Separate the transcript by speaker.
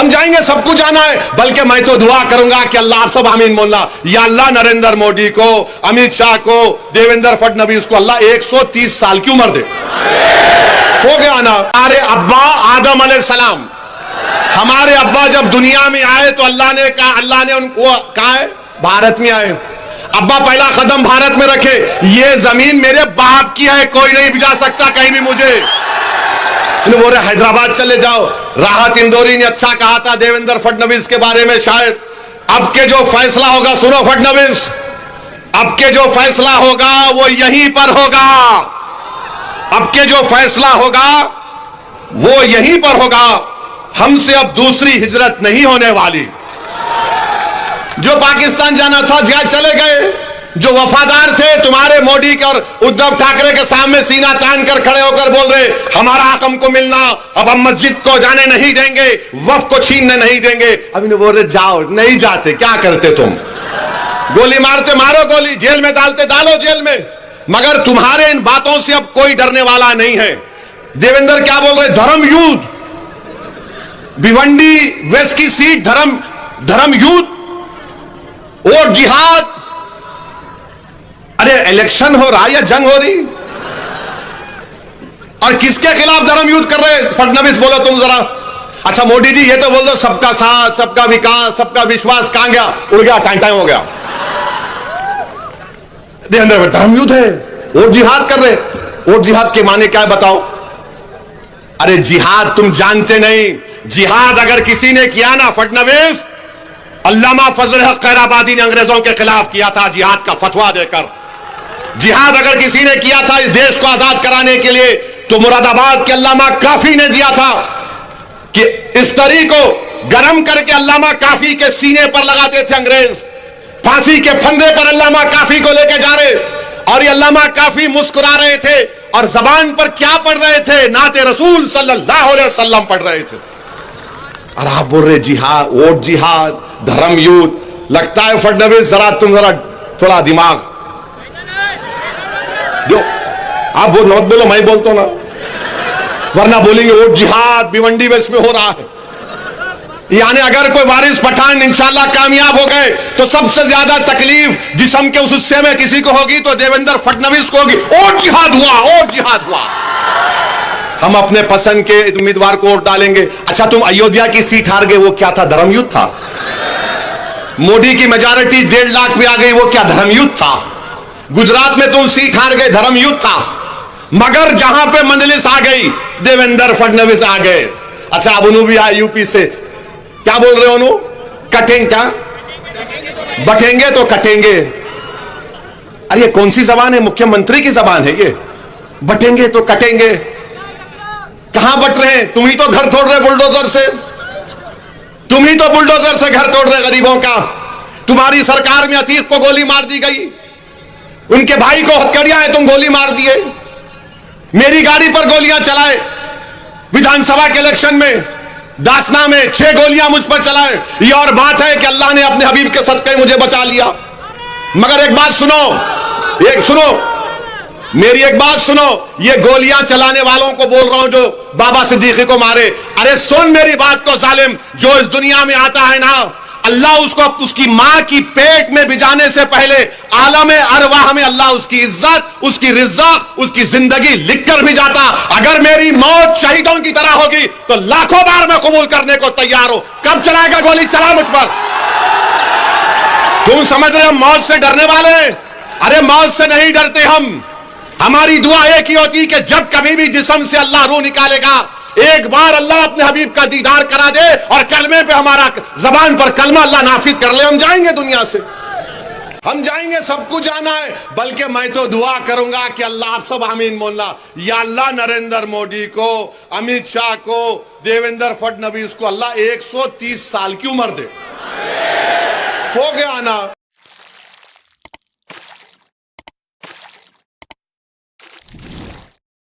Speaker 1: हम जाएंगे, सबको जाना है, बल्कि मैं तो दुआ करूंगा कि अल्लाह, आप सब आमीन बोलना, या अल्लाह नरेंद्र मोदी को, अमित शाह को, देवेंद्र फडणवीस को अल्लाह 130 साल की उम्र दे। हो गया ना। हमारे अब्बा आदम अलैहिस्सलाम, हमारे अब्बा जब दुनिया में आए तो अल्लाह ने उनको कहा है भारत में आए। अब्बा पहला कदम भारत में रखे, ये जमीन मेरे बाप की है, कोई नहीं भिजा सकता कहीं भी मुझे। बोल रहे हैदराबाद चले जाओ। राहत इंदौरी ने अच्छा कहा था देवेंद्र फडणवीस के बारे में, शायद अब के जो फैसला होगा, सुनो फडणवीस, अब के जो फैसला होगा वो यहीं पर होगा। अब के जो फैसला होगा वो यहीं पर होगा। हमसे अब दूसरी हिजरत नहीं होने वाली। जो पाकिस्तान जाना था जा चले गए, जो वफादार थे तुम्हारे मोदी के और उद्धव ठाकरे के सामने सीना तान कर खड़े होकर बोल रहे हमारा हक हमको मिलना, अब हम मस्जिद को जाने नहीं देंगे, वफ को छीनने नहीं देंगे। अभी बोल रहे जाओ, नहीं जाते, क्या करते तुम? गोली मारते मारो गोली, जेल में डालते डालो जेल में, मगर तुम्हारे इन बातों से अब कोई डरने वाला नहीं है। देवेंद्र क्या बोल रहे? धर्म युद्ध, भिवंडी वेस्ट की सीट धर्म युद्ध और जिहाद। अरे इलेक्शन हो रहा है या जंग हो रही? और किसके खिलाफ धर्म युद्ध कर रहे? फडणवीस बोलो तुम जरा। अच्छा मोदी जी ये तो बोल दो सबका साथ, सबका विकास, सबका विश्वास, कहां गया? उड़ गया, टाइम हो गया। देवेंद्र धर्म युद्ध है, वो जिहाद कर रहे। वो जिहाद के माने क्या है बताओ? अरे जिहाद तुम जानते नहीं। जिहाद अगर किसी ने किया ना फडणवीस, अल्लामा फजल हक खैराबादी ने अंग्रेजों के खिलाफ किया था जिहाद का फतवा देकर। जिहाद अगर किसी ने किया था इस देश को आजाद कराने के लिए तो मुरादाबाद के अल्लामा काफी ने दिया था कि इस तरी को गरम करके अल्लामा काफी के सीने पर लगाते थे अंग्रेज। फांसी के फंदे पर अल्लामा काफी को लेके जा रहे, और ये अल्लामा काफी मुस्कुरा रहे थे और जबान पर क्या पढ़ रहे थे? नाते रसूल सल्लल्लाहु अलैहि वसल्लम पढ़ रहे थे। और आप बोल रहे जिहाद, वोट जिहाद, धर्म युद्ध। लगता है फडणवीस तुम जरा थोड़ा दिमाग जो आप बोल नौत बोलो, मैं बोलता ना, वरना बोलेंगे वोट जिहाद भिवंडी वेस्ट में हो रहा है। यानी अगर कोई वारिस पठान इंशाल्लाह कामयाब हो गए तो सबसे ज्यादा तकलीफ जिस्म के उस हिस्से में किसी को होगी तो देवेंद्र फडणवीस को होगी। वोट जिहाद हुआ, वोट जिहाद हुआ। हम अपने पसंद के उम्मीदवार को वोट डालेंगे। अच्छा तुम अयोध्या की सीट हार गए, वो क्या था? धर्म युद्ध था। मोदी की मेजॉरिटी 1.5 लाख पे आ गई, वो क्या? धर्म युद्ध था। गुजरात में तुम सीट हार गए, धर्म युद्ध था। मगर जहां पे मंजलिस आ गई देवेंद्र फडणवीस आ गए। अच्छा अब उन्होंने भी आए यूपी से, क्या बोल रहे हो? उन्हों कटेंगे क्या? बटेंगे तो कटेंगे। अरे ये कौन सी जबान है? मुख्यमंत्री की जबान है ये। बटेंगे तो कटेंगे। कहां बट रहे हैं? तुम ही तो घर तोड़ रहे बुलडोजर से, तुम ही तो बुलडोजर से घर तोड़ रहे गरीबों का। तुम्हारी सरकार में अतीक को गोली मार दी गई, उनके भाई को हथकड़ियां है, तुम गोली मार दिए। मेरी गाड़ी पर गोलियां चलाए विधानसभा के इलेक्शन में, दासना में 6 गोलियां मुझ पर चलाए। ये और बात है कि अल्लाह ने अपने हबीब के सदक़े मुझे बचा लिया। मगर एक बात सुनो, मेरी एक बात सुनो, ये गोलियां चलाने वालों को बोल रहा हूं जो बाबा सिद्दीकी को मारे। अरे सुन मेरी बात को जालिम, जो इस दुनिया में आता है ना, अल्लाह उसको उसकी मां की पेट में भिजाने से पहले आलम अरवाह में अल्लाह उसकी इज्जत, उसकी रिज़्क़, उसकी जिंदगी लिख कर भी जाता। अगर मेरी मौत शहीदों की तरह होगी तो लाखों बार मैं कबूल करने को तैयार हूं। कब चलाएगा गोली? चला मुझ पर। तुम समझ रहे हो मौत से डरने वाले? अरे मौत से नहीं डरते हम। हमारी दुआ एक ही होती कि जब कभी भी जिस्म से अल्लाह रूह निकालेगा, एक बार अल्लाह अपने हबीब का दीदार करा दे और कलमे पे हमारा जबान पर कलमा अल्लाह नाफिज कर ले, हम जाएंगे दुनिया से। हम जाएंगे, सबको जाना है, बल्कि मैं तो दुआ करूंगा कि अल्लाह, आप सब आमीन बोलना, या अल्लाह नरेंद्र मोदी को, अमित शाह को, देवेंद्र फडणवीस को अल्लाह 130 साल की उम्र दे। हो गया ना।